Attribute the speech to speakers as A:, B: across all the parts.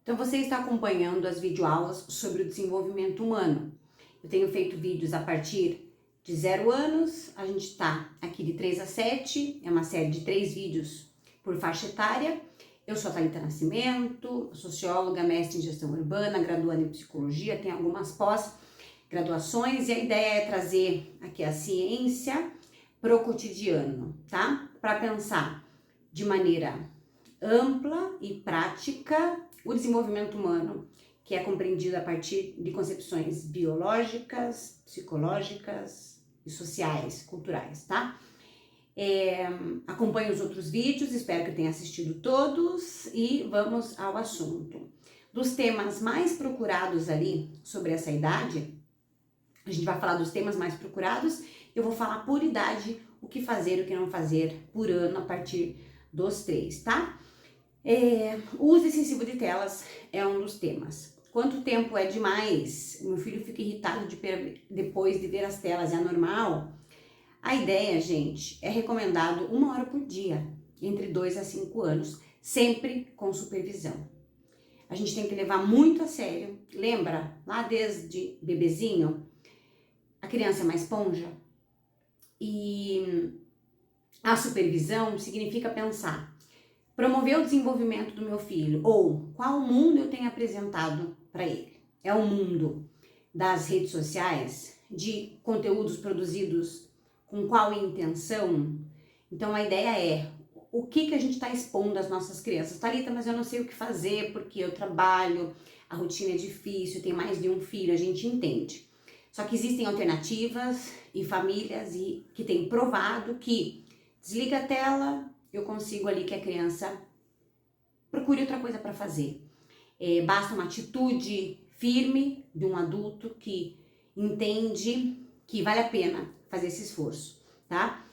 A: Então você está acompanhando as videoaulas sobre o desenvolvimento humano. Eu tenho feito vídeos a partir de 0 anos, a gente está aqui de 3 a 7, é uma série de 3 vídeos por faixa etária. Eu sou a Thalita Nascimento, socióloga, mestre em gestão urbana, graduanda em psicologia, tenho algumas pós-graduações e a ideia é trazer aqui a ciência pro cotidiano, tá? Para pensar de maneira ampla e prática o desenvolvimento humano, que é compreendido a partir de concepções biológicas, psicológicas e sociais, culturais, tá? Acompanhe os outros vídeos, espero que tenha assistido todos e vamos ao assunto. Dos temas mais procurados ali sobre essa idade, a gente vai falar dos temas mais procurados, eu vou falar por idade o que fazer, o que não fazer por ano a partir dos 3, tá? O uso excessivo de telas é um dos temas. Quanto tempo é demais? Meu filho fica irritado depois de ver as telas, é normal? A ideia, gente, é recomendado 1 hora por dia, entre 2 a 5 anos, sempre com supervisão. A gente tem que levar muito a sério. Lembra, lá desde bebezinho, a criança é uma esponja? E a supervisão significa pensar, promover o desenvolvimento do meu filho, ou qual mundo eu tenho apresentado para ele. É o mundo das redes sociais, de conteúdos produzidos com qual intenção? Então a ideia é, o que a gente está expondo às nossas crianças? Thalita, mas eu não sei o que fazer, porque eu trabalho, a rotina é difícil, tem mais de um filho, a gente entende. Só que existem alternativas e famílias que têm provado que desliga a tela, eu consigo ali que a criança procure outra coisa para fazer. Basta uma atitude firme de um adulto que entende que vale a pena fazer esse esforço, tá?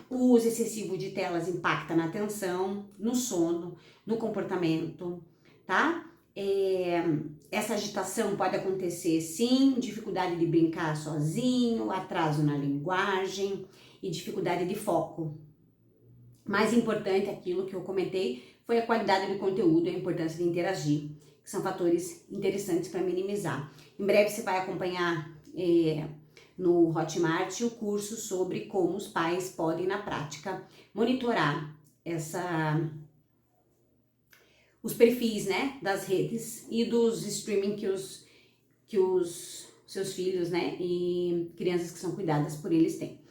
A: O uso excessivo de telas impacta na atenção, no sono, no comportamento, tá? Essa agitação pode acontecer sim, dificuldade de brincar sozinho, atraso na linguagem e dificuldade de foco. Mais importante, aquilo que eu comentei, foi a qualidade do conteúdo e a importância de interagir, que são fatores interessantes para minimizar. Em breve você vai acompanhar no Hotmart o curso sobre como os pais podem, na prática, monitorar os perfis, né, das redes e dos streaming que os seus filhos, né, e crianças que são cuidadas por eles têm.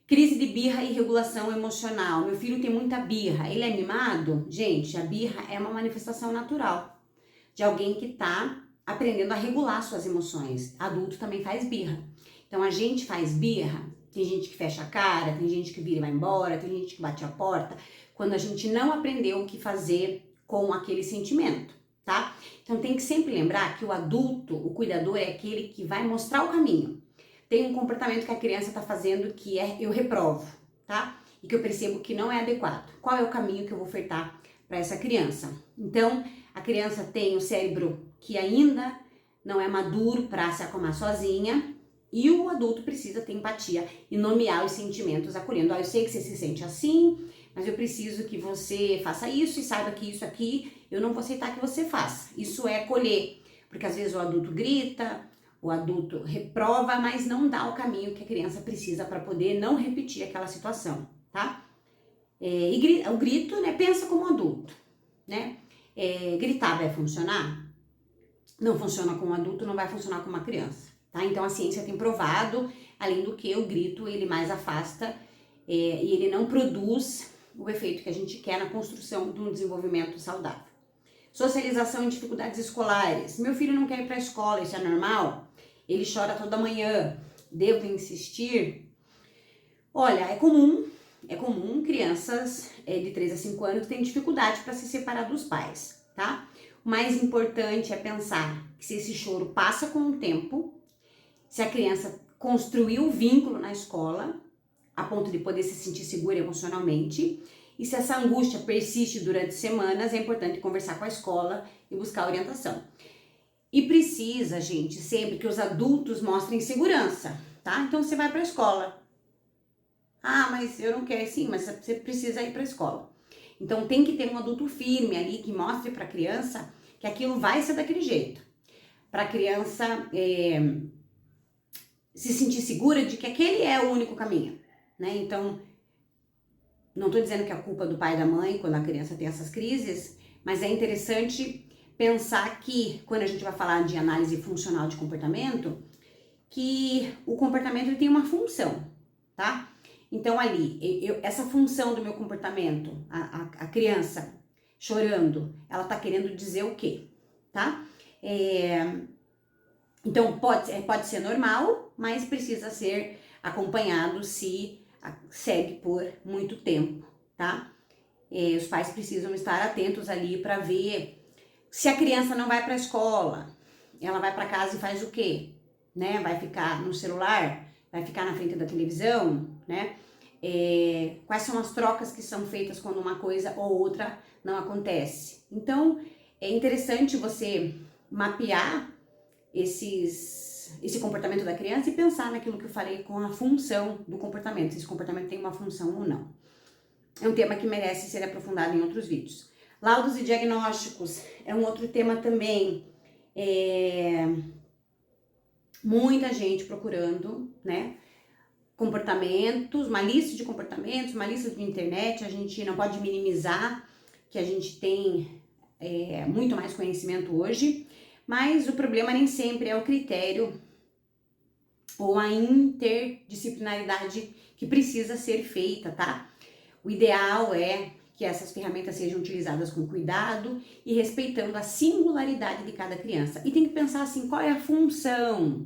A: Crise de birra e regulação emocional. Meu filho tem muita birra. Ele é mimado? Gente, a birra é uma manifestação natural de alguém que está aprendendo a regular suas emoções. Adulto também faz birra. Então, a gente faz birra. Tem gente que fecha a cara, tem gente que vira e vai embora, tem gente que bate a porta. Quando a gente não aprendeu o que fazer com aquele sentimento, tá? Então, tem que sempre lembrar que o adulto, o cuidador, é aquele que vai mostrar o caminho. Tem um comportamento que a criança está fazendo que eu reprovo, tá? E que eu percebo que não é adequado. Qual é o caminho que eu vou ofertar para essa criança? Então, a criança tem o cérebro que ainda não é maduro para se acalmar sozinha e o adulto precisa ter empatia e nomear os sentimentos acolhendo. Eu sei que você se sente assim, mas eu preciso que você faça isso e saiba que isso aqui eu não vou aceitar que você faça. Isso é acolher, porque às vezes o adulto grita, o adulto reprova, mas não dá o caminho que a criança precisa para poder não repetir aquela situação, tá? O grito, né, pensa como adulto, né? Gritar vai funcionar? Não funciona com um adulto, não vai funcionar com uma criança, tá? Então a ciência tem provado, além do que o grito ele mais afasta e ele não produz o efeito que a gente quer na construção de um desenvolvimento saudável. Socialização e dificuldades escolares. Meu filho não quer ir para a escola, isso é normal? Ele chora toda manhã. Devo insistir? Olha, é comum crianças de 3 a 5 anos que têm dificuldade para se separar dos pais, tá? O mais importante é pensar que se esse choro passa com o tempo, se a criança construiu o vínculo na escola, a ponto de poder se sentir segura emocionalmente, e se essa angústia persiste durante semanas, é importante conversar com a escola e buscar orientação. E precisa, gente, sempre que os adultos mostrem segurança, tá? Então você vai para a escola. Ah, mas eu não quero, sim, mas você precisa ir para a escola. Então tem que ter um adulto firme ali que mostre para a criança que aquilo vai ser daquele jeito. Para a criança se sentir segura de que aquele é o único caminho, né? Então, não estou dizendo que é a culpa do pai e da mãe quando a criança tem essas crises, mas é interessante pensar que, quando a gente vai falar de análise funcional de comportamento, que o comportamento ele tem uma função, tá? Então ali, essa função do meu comportamento, a criança chorando, ela tá querendo dizer o quê, tá? Então pode ser normal, mas precisa ser acompanhado se segue por muito tempo, tá? Os pais precisam estar atentos ali para ver se a criança não vai para a escola, ela vai para casa e faz o quê? Né? Vai ficar no celular? Vai ficar na frente da televisão? Né? Quais são as trocas que são feitas quando uma coisa ou outra não acontece? Então, é interessante você mapear esse comportamento da criança e pensar naquilo que eu falei com a função do comportamento, se esse comportamento tem uma função ou não. É um tema que merece ser aprofundado em outros vídeos. Laudos e diagnósticos é um outro tema também. Muita gente procurando, né? Comportamentos, uma lista de comportamentos, uma lista de internet. A gente não pode minimizar que a gente tem muito mais conhecimento hoje, mas o problema nem sempre é o critério ou a interdisciplinaridade que precisa ser feita, tá? O ideal é que essas ferramentas sejam utilizadas com cuidado e respeitando a singularidade de cada criança. E tem que pensar assim, qual é a função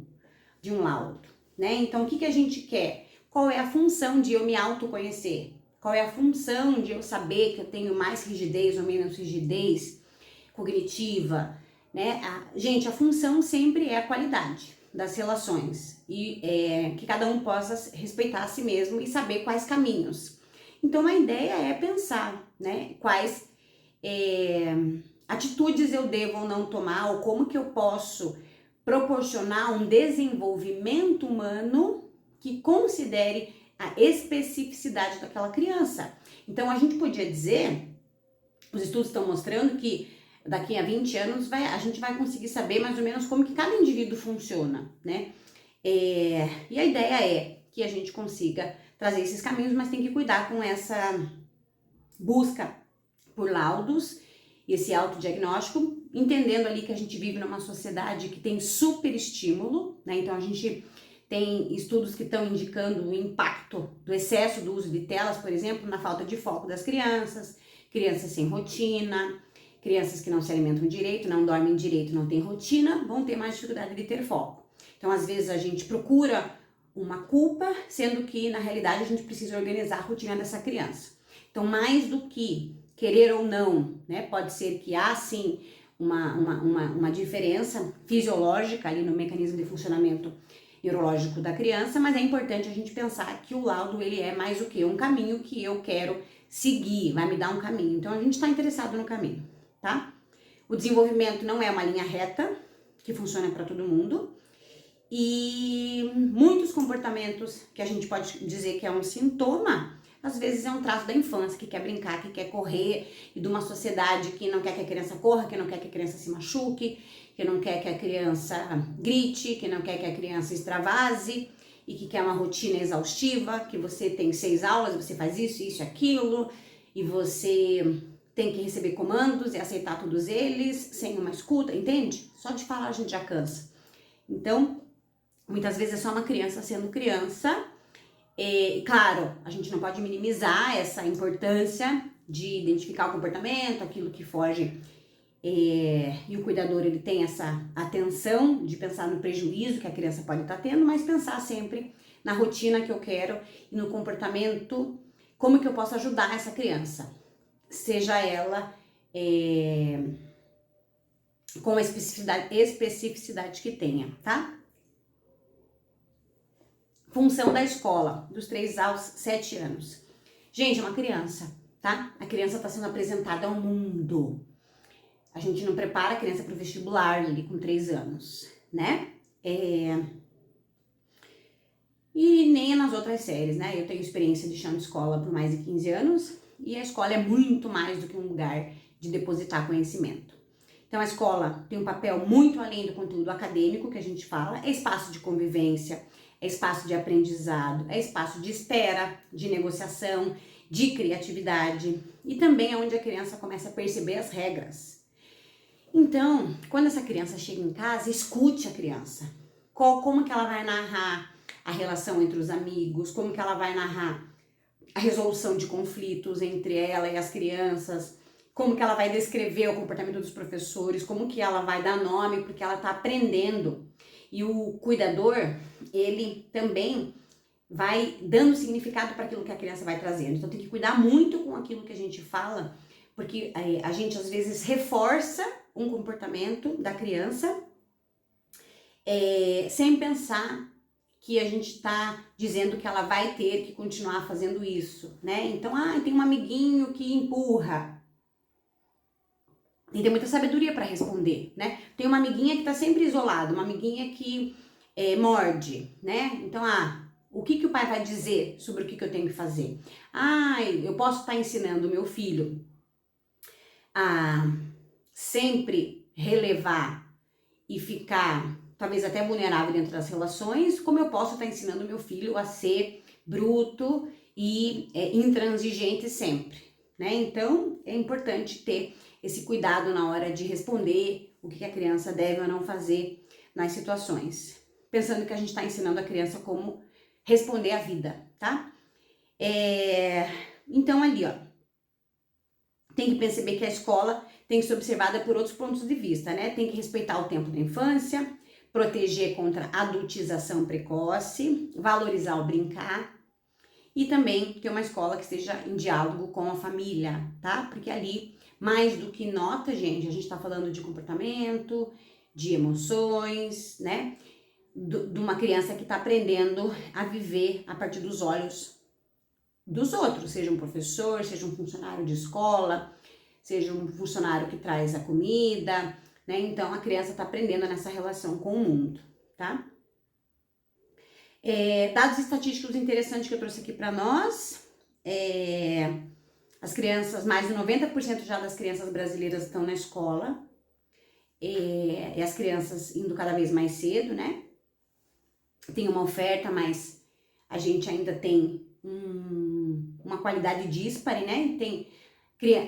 A: de um laudo, né? Então, o que a gente quer? Qual é a função de eu me autoconhecer? Qual é a função de eu saber que eu tenho mais rigidez ou menos rigidez cognitiva, né? Gente, a função sempre é a qualidade das relações e que cada um possa respeitar a si mesmo e saber quais caminhos. Então, a ideia é pensar, né, quais atitudes eu devo ou não tomar, ou como que eu posso proporcionar um desenvolvimento humano que considere a especificidade daquela criança. Então, a gente podia dizer, os estudos estão mostrando que daqui a 20 anos a gente vai conseguir saber mais ou menos como que cada indivíduo funciona, né? E a ideia é que a gente consiga trazer esses caminhos, mas tem que cuidar com essa busca por laudos, esse autodiagnóstico, entendendo ali que a gente vive numa sociedade que tem super estímulo, né? Então a gente tem estudos que estão indicando o impacto do excesso do uso de telas, por exemplo, na falta de foco das crianças, crianças sem rotina, crianças que não se alimentam direito, não dormem direito, não têm rotina, vão ter mais dificuldade de ter foco. Então, às vezes, a gente procura uma culpa, sendo que, na realidade, a gente precisa organizar a rotina dessa criança. Então, mais do que querer ou não, né, pode ser que há, sim, uma diferença fisiológica ali no mecanismo de funcionamento neurológico da criança, mas é importante a gente pensar que o laudo, ele é mais o que? Um caminho que eu quero seguir, vai me dar um caminho. Então, a gente está interessado no caminho, tá? O desenvolvimento não é uma linha reta, que funciona para todo mundo, e muitos comportamentos que a gente pode dizer que é um sintoma, às vezes é um traço da infância, que quer brincar, que quer correr, e de uma sociedade que não quer que a criança corra, que não quer que a criança se machuque, que não quer que a criança grite, que não quer que a criança extravase, e que quer uma rotina exaustiva, que você tem 6 aulas, você faz isso, isso e aquilo, e você tem que receber comandos e aceitar todos eles, sem uma escuta, entende? Só de falar a gente já cansa. Então, muitas vezes é só uma criança sendo criança. Claro, a gente não pode minimizar essa importância de identificar o comportamento, aquilo que foge, e o cuidador ele tem essa atenção de pensar no prejuízo que a criança pode estar tendo, mas pensar sempre na rotina que eu quero e no comportamento, como que eu posso ajudar essa criança, seja ela com a especificidade que tenha, tá? Função da escola, dos 3 aos 7 anos. Gente, é uma criança, tá? A criança está sendo apresentada ao mundo. A gente não prepara a criança para o vestibular ali com 3 anos, né? E nem nas outras séries, né? Eu tenho experiência de chão de escola por mais de 15 anos e a escola é muito mais do que um lugar de depositar conhecimento. Então a escola tem um papel muito além do conteúdo acadêmico que a gente fala, é espaço de convivência, é espaço de aprendizado, é espaço de espera, de negociação, de criatividade e também é onde a criança começa a perceber as regras. Então, quando essa criança chega em casa, escute a criança. Como que ela vai narrar a relação entre os amigos, como que ela vai narrar a resolução de conflitos entre ela e as crianças, como que ela vai descrever o comportamento dos professores, como que ela vai dar nome, porque ela está aprendendo. E o cuidador, ele também vai dando significado para aquilo que a criança vai trazendo. Então tem que cuidar muito com aquilo que a gente fala, porque a gente às vezes reforça um comportamento da criança sem pensar que a gente está dizendo que ela vai ter que continuar fazendo isso, né? Então, tem um amiguinho que empurra. Tem que ter muita sabedoria para responder, né? Tem uma amiguinha que está sempre isolada, uma amiguinha que morde, né? Então, o que o pai vai dizer sobre o que eu tenho que fazer? Eu posso estar ensinando o meu filho a sempre relevar e ficar talvez até vulnerável dentro das relações, como eu posso estar ensinando meu filho a ser bruto e intransigente sempre, né? Então, é importante ter esse cuidado na hora de responder o que a criança deve ou não fazer nas situações. Pensando que a gente está ensinando a criança como responder à vida, tá? Então, ali, ó, tem que perceber que a escola tem que ser observada por outros pontos de vista, né? Tem que respeitar o tempo da infância, proteger contra a adultização precoce, valorizar o brincar e também ter uma escola que esteja em diálogo com a família, tá? Porque ali, mais do que nota, gente, a gente tá falando de comportamento, de emoções, né? De uma criança que tá aprendendo a viver a partir dos olhos dos outros, seja um professor, seja um funcionário de escola, seja um funcionário que traz a comida, né? Então, a criança está aprendendo nessa relação com o mundo, tá? Dados estatísticos interessantes que eu trouxe aqui para nós. As crianças, mais de 90% já das crianças brasileiras estão na escola. E as crianças indo cada vez mais cedo, né? Tem uma oferta, mas a gente ainda tem uma qualidade díspare, né? Tem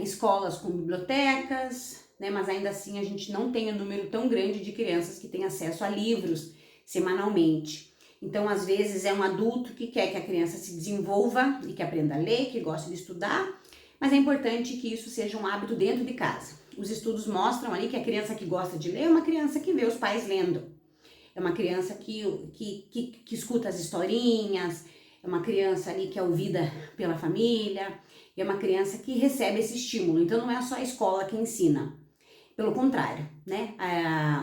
A: escolas com bibliotecas, né? Mas ainda assim a gente não tem um número tão grande de crianças que têm acesso a livros semanalmente. Então, às vezes, é um adulto que quer que a criança se desenvolva e que aprenda a ler, que goste de estudar, mas é importante que isso seja um hábito dentro de casa. Os estudos mostram ali que a criança que gosta de ler é uma criança que vê os pais lendo. É uma criança que escuta as historinhas, é uma criança ali que é ouvida pela família, é uma criança que recebe esse estímulo. Então, não é só a escola que ensina. Pelo contrário, né?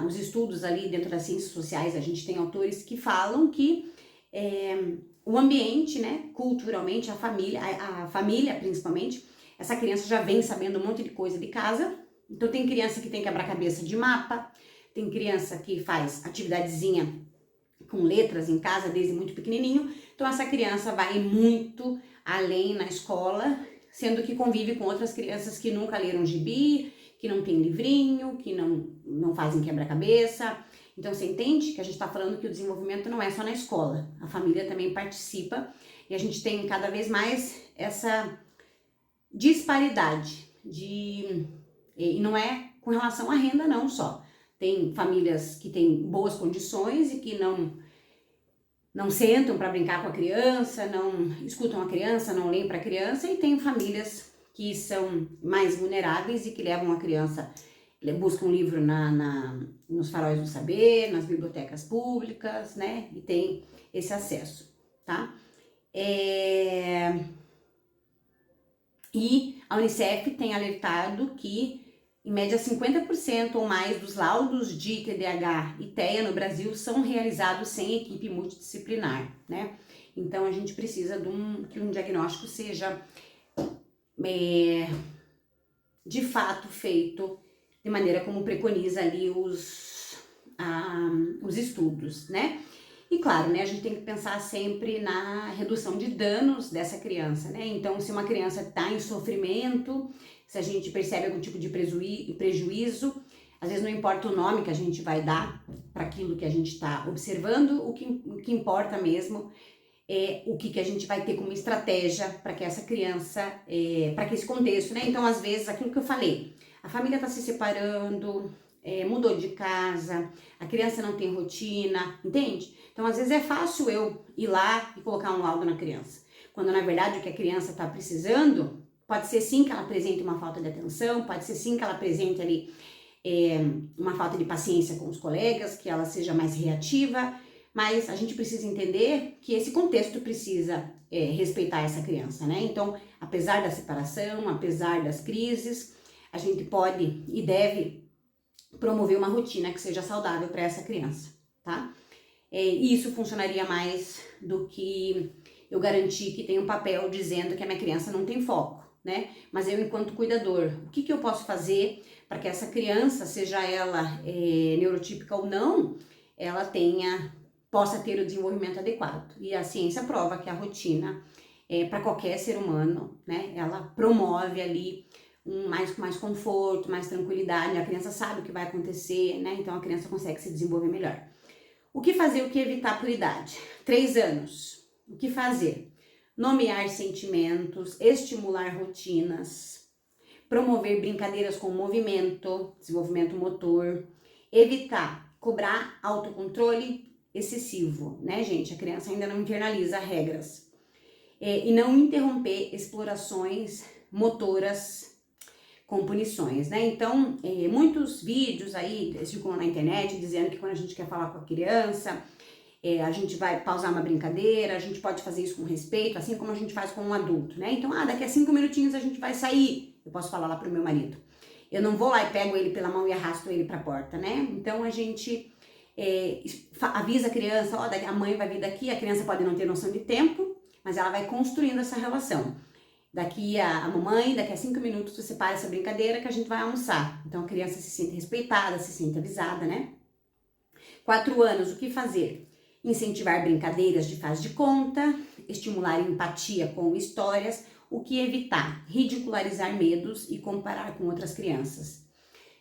A: Os estudos ali dentro das ciências sociais, a gente tem autores que falam que o ambiente, né, culturalmente, a família principalmente, essa criança já vem sabendo um monte de coisa de casa. Então, tem criança que tem quebra-cabeça de mapa, tem criança que faz atividadezinha com letras em casa desde muito pequenininho. Então, essa criança vai muito além na escola, sendo que convive com outras crianças que nunca leram gibi, que não tem livrinho, que não fazem quebra-cabeça. Então, você entende que a gente está falando que o desenvolvimento não é só na escola. A família também participa e a gente tem cada vez mais essa disparidade e não é com relação à renda não só. Tem famílias que têm boas condições e que não sentam para brincar com a criança, não escutam a criança, não leem para a criança, e tem famílias que são mais vulneráveis e que levam a criança, buscam um livro nos faróis do saber, nas bibliotecas públicas, né? E tem esse acesso, tá? E a Unicef tem alertado que, em média, 50% ou mais dos laudos de TDAH e TEA no Brasil são realizados sem equipe multidisciplinar, né? Então, a gente precisa que um diagnóstico seja, de fato, feito de maneira como preconiza ali os estudos, né? E claro, né, a gente tem que pensar sempre na redução de danos dessa criança, né? Então, se uma criança está em sofrimento, se a gente percebe algum tipo de prejuízo, às vezes não importa o nome que a gente vai dar para aquilo que a gente está observando, o que importa mesmo é o que a gente vai ter como estratégia para que essa criança, para que esse contexto, né? Então, às vezes, aquilo que eu falei, a família está se separando, mudou de casa, a criança não tem rotina, entende? Então, às vezes é fácil eu ir lá e colocar um laudo na criança, quando na verdade o que a criança está precisando, pode ser sim que ela apresente uma falta de atenção, pode ser sim que ela apresente ali uma falta de paciência com os colegas, que ela seja mais reativa, mas a gente precisa entender que esse contexto precisa respeitar essa criança, né? Então, apesar da separação, apesar das crises, a gente pode e deve promover uma rotina que seja saudável para essa criança, tá? E isso funcionaria mais do que eu garantir que tem um papel dizendo que a minha criança não tem foco, né? Mas eu, enquanto cuidador, o que eu posso fazer para que essa criança, seja ela neurotípica ou não, ela possa ter o desenvolvimento adequado. E a ciência prova que a rotina, para qualquer ser humano, né, ela promove ali mais conforto, mais tranquilidade, a criança sabe o que vai acontecer, né, então a criança consegue se desenvolver melhor. O que fazer, o que evitar por idade? 3 anos. O que fazer? Nomear sentimentos, estimular rotinas, promover brincadeiras com movimento, desenvolvimento motor, evitar cobrar autocontrole excessivo, né, gente? A criança ainda não internaliza regras. E não interromper explorações motoras com punições, né? Então, muitos vídeos aí circulam na internet dizendo que quando a gente quer falar com a criança, a gente vai pausar uma brincadeira, a gente pode fazer isso com respeito, assim como a gente faz com um adulto, né? Então, daqui a 5 minutinhos a gente vai sair, eu posso falar lá pro meu marido. Eu não vou lá e pego ele pela mão e arrasto ele pra porta, né? Então, a gente avisa a criança, a mãe vai vir daqui, a criança pode não ter noção de tempo, mas ela vai construindo essa relação. Daqui a mamãe, daqui a 5 minutos você para essa brincadeira que a gente vai almoçar. Então a criança se sente respeitada, se sente avisada, né? 4 anos, o que fazer? Incentivar brincadeiras de faz de conta, estimular empatia com histórias, o que evitar? Ridicularizar medos e comparar com outras crianças.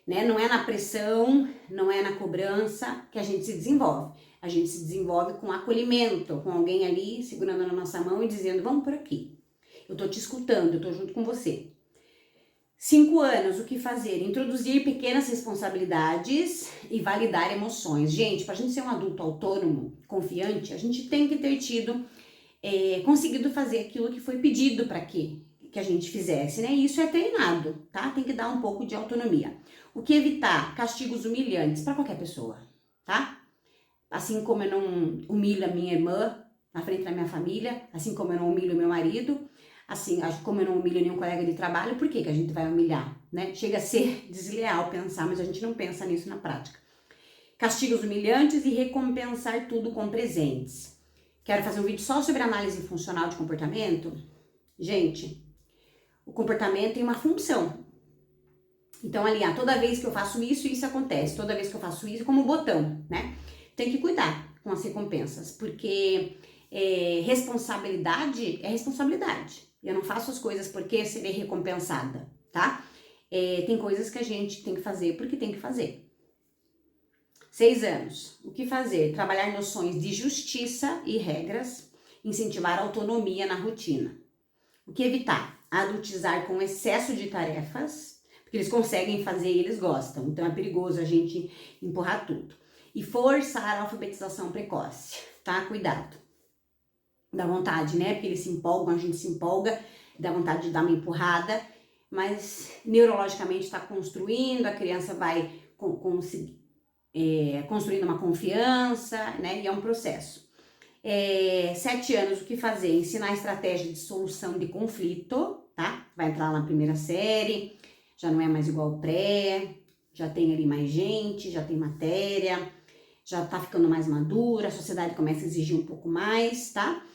A: Né? Não é na pressão, não é na cobrança que a gente se desenvolve. A gente se desenvolve com acolhimento, com alguém ali segurando na nossa mão e dizendo, vamos por aqui. Eu tô te escutando, eu tô junto com você. 5 anos, o que fazer? Introduzir pequenas responsabilidades e validar emoções. Gente, pra gente ser um adulto autônomo, confiante, a gente tem que ter conseguido fazer aquilo que foi pedido para que a gente fizesse, né? E isso é treinado, tá? Tem que dar um pouco de autonomia. O que evitar? Castigos humilhantes para qualquer pessoa, tá? Assim como eu não humilho a minha irmã na frente da minha família, assim como eu não humilho o meu marido, assim como eu não humilho nenhum colega de trabalho, por que a gente vai humilhar, né? Chega a ser desleal pensar, mas a gente não pensa nisso na prática. Castigos humilhantes e recompensar tudo com presentes. Quero fazer um vídeo só sobre análise funcional de comportamento. Gente, o comportamento tem uma função. Então, ali, toda vez que eu faço isso, isso acontece. Toda vez que eu faço isso, como um botão, né? Tem que cuidar com as recompensas, porque responsabilidade é responsabilidade. Eu não faço as coisas porque serei recompensada, tá? Tem coisas que a gente tem que fazer porque tem que fazer. 6 anos. O que fazer? Trabalhar noções de justiça e regras, incentivar a autonomia na rotina. O que evitar? Adultizar com excesso de tarefas, porque eles conseguem fazer e eles gostam, então é perigoso a gente empurrar tudo. E forçar a alfabetização precoce, tá? Cuidado. Dá vontade, né? Porque eles se empolgam, a gente se empolga, dá vontade de dar uma empurrada, mas neurologicamente está construindo, a criança vai construindo uma confiança, né? E é um processo. 7 anos, o que fazer? Ensinar estratégia de solução de conflito, tá? Vai entrar lá na primeira série, já não é mais igual ao pré, já tem ali mais gente, já tem matéria, já tá ficando mais madura, a sociedade começa a exigir um pouco mais, tá?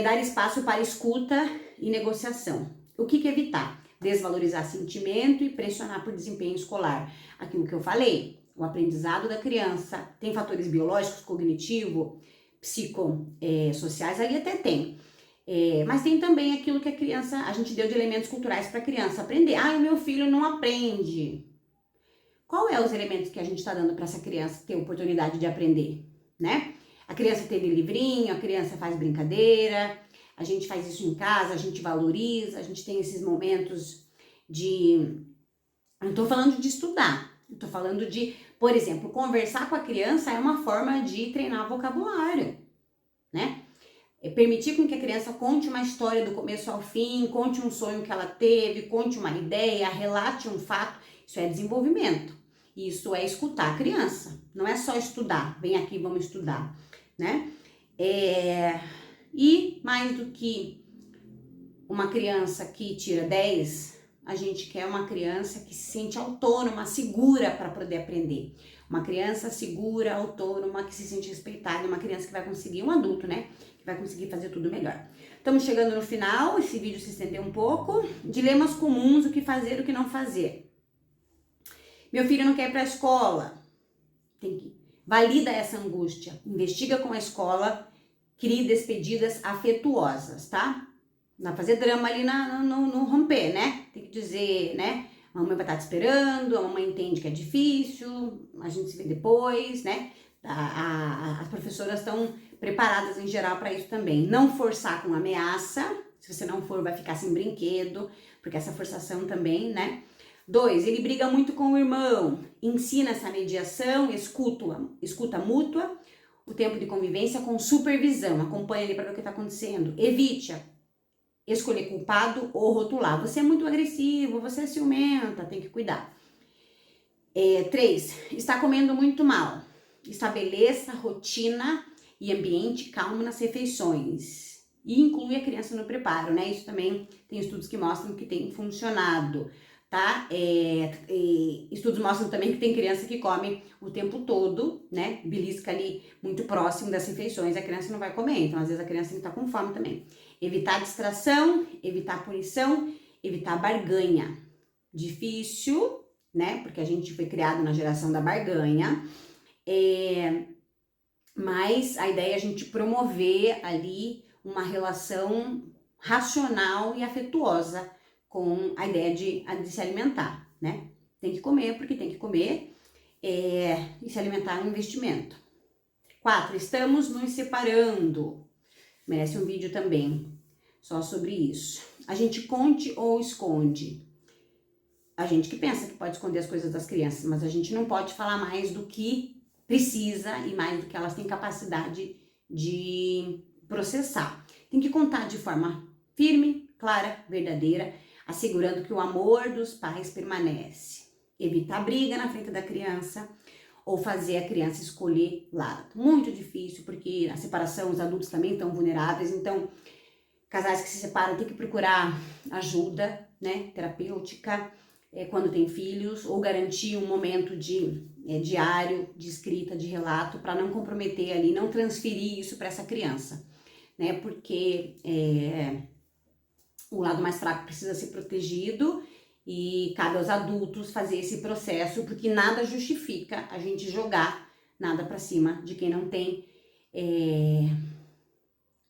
A: Dar espaço para escuta e negociação. O que evitar? Desvalorizar sentimento e pressionar por desempenho escolar. Aquilo que eu falei, o aprendizado da criança tem fatores biológicos, cognitivo, psicossociais, ali até tem. Mas tem também aquilo que a gente deu de elementos culturais para a criança aprender. Ah, o meu filho não aprende. Qual é os elementos que a gente está dando para essa criança ter oportunidade de aprender, né? A criança teve livrinho, a criança faz brincadeira, a gente faz isso em casa, a gente valoriza, a gente tem esses momentos de... Eu não estou falando de estudar, eu estou falando de, por exemplo, conversar com a criança é uma forma de treinar vocabulário, né? Permitir com que a criança conte uma história do começo ao fim, conte um sonho que ela teve, conte uma ideia, relate um fato, isso é desenvolvimento. Isso é escutar a criança, não é só estudar, vem aqui, vamos estudar, né? E mais do que uma criança que tira 10, a gente quer uma criança que se sente autônoma, segura para poder aprender. Uma criança segura, autônoma, que se sente respeitada, uma criança que vai conseguir, um adulto, né? Que vai conseguir fazer tudo melhor. Estamos chegando no final, esse vídeo se estendeu um pouco. Dilemas comuns, o que fazer, o que não fazer. Meu filho não quer ir para a escola. Valida essa angústia. Investiga com a escola, crie despedidas afetuosas, tá? Não vai fazer drama ali no romper, né? Tem que dizer, né? A mamãe vai estar te esperando, a mamãe entende que é difícil, a gente se vê depois, né? As professoras estão preparadas em geral para isso também. Não forçar com ameaça. Se você não for, vai ficar sem brinquedo, porque essa forçação também, né? 2, ele briga muito com o irmão, ensina essa mediação, escuta mútua, o tempo de convivência com supervisão, acompanha ele para ver o que está acontecendo, evite escolher culpado ou rotular, você é muito agressivo, você é ciumenta, tem que cuidar. 3, está comendo muito mal, estabeleça rotina e ambiente calmo nas refeições e inclui a criança no preparo, né? Isso também tem estudos que mostram que tem funcionado. Tá? Estudos mostram também que tem criança que come o tempo todo, né? Belisca ali muito próximo das refeições, a criança não vai comer, então às vezes a criança está com fome também. Evitar distração, evitar punição, evitar barganha. Difícil, né? Porque a gente foi criado na geração da barganha, mas a ideia é a gente promover ali uma relação racional e afetuosa com a ideia de se alimentar, né? Tem que comer porque tem que comer, e se alimentar é um investimento. 4, estamos nos separando. Merece um vídeo também só sobre isso. A gente conte ou esconde? A gente que pensa que pode esconder as coisas das crianças, mas a gente não pode falar mais do que precisa e mais do que elas têm capacidade de processar. Tem que contar de forma firme, clara, verdadeira, assegurando que o amor dos pais permanece. Evitar briga na frente da criança ou fazer a criança escolher lado. Muito difícil, porque na separação os adultos também estão vulneráveis, então casais que se separam têm que procurar ajuda, né, terapêutica, quando tem filhos, ou garantir um momento diário de escrita, de relato, para não comprometer ali, não transferir isso para essa criança, né, porque o lado mais fraco precisa ser protegido e cabe aos adultos fazer esse processo, porque nada justifica a gente jogar nada para cima de quem não tem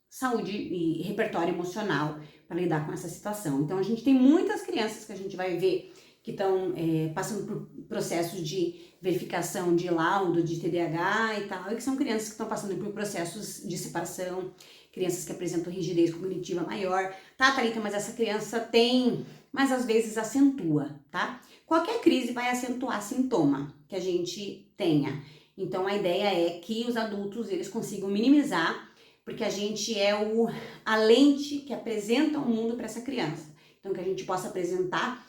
A: saúde e repertório emocional para lidar com essa situação. Então a gente tem muitas crianças que a gente vai ver que estão passando por processos de verificação de laudo de TDAH e tal, e que são crianças que estão passando por processos de separação, crianças que apresentam rigidez cognitiva maior. Tá, Thalita, mas essa criança tem, mas às vezes acentua, tá? Qualquer crise vai acentuar sintoma que a gente tenha. Então a ideia é que os adultos eles consigam minimizar, porque a gente é a lente que apresenta o mundo para essa criança. Então que a gente possa apresentar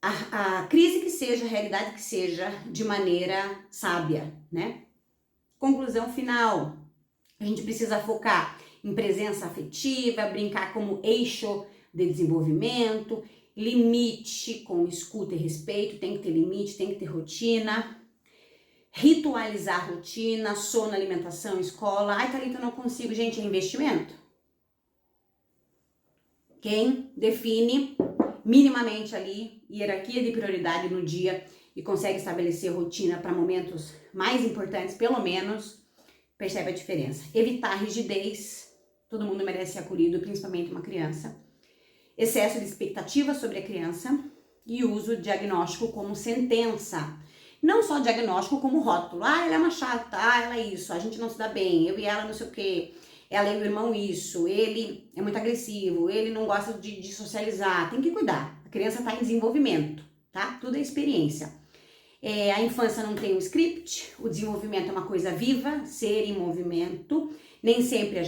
A: a crise que seja, a realidade que seja, de maneira sábia, né? Conclusão final. A gente precisa focar em presença afetiva, brincar como eixo de desenvolvimento, limite com escuta e respeito, tem que ter limite, tem que ter rotina, ritualizar a rotina, sono, alimentação, escola. Ai, Thalita, eu não consigo. Gente, é investimento. Quem define minimamente ali hierarquia de prioridade no dia e consegue estabelecer rotina para momentos mais importantes, pelo menos, percebe a diferença. Evitar rigidez, todo mundo merece ser acolhido, principalmente uma criança. Excesso de expectativa sobre a criança e uso de diagnóstico como sentença. Não só diagnóstico como rótulo. Ah, ela é uma chata, ah, ela é isso, a gente não se dá bem, eu e ela não sei o quê, ela e o irmão isso, ele é muito agressivo, ele não gosta de socializar. Tem que cuidar, a criança está em desenvolvimento, tá? Tudo é experiência. A infância não tem um script, o desenvolvimento é uma coisa viva, ser em movimento. Nem sempre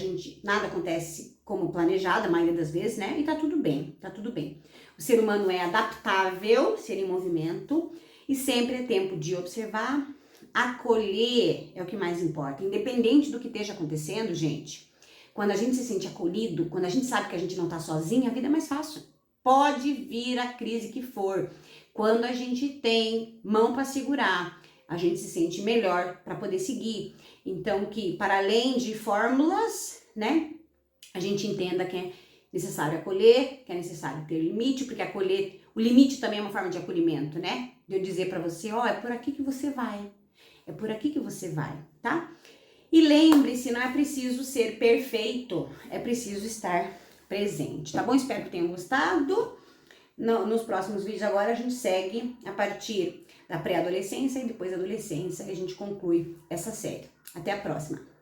A: nada acontece como planejado, a maioria das vezes, né? E tá tudo bem, tá tudo bem. O ser humano é adaptável, ser em movimento, e sempre é tempo de observar, acolher é o que mais importa. Independente do que esteja acontecendo, gente, quando a gente se sente acolhido, quando a gente sabe que a gente não tá sozinha, a vida é mais fácil. Pode vir a crise que for. Quando a gente tem mão para segurar, a gente se sente melhor para poder seguir. Então, que para além de fórmulas, né, a gente entenda que é necessário acolher, que é necessário ter limite, porque acolher, o limite também é uma forma de acolhimento, né? De eu dizer para você, ó, é por aqui que você vai. É por aqui que você vai, tá? E lembre-se, não é preciso ser perfeito, é preciso estar presente, tá bom? Espero que tenham gostado. Nos próximos vídeos agora a gente segue a partir da pré-adolescência e depois da adolescência e a gente conclui essa série. Até a próxima!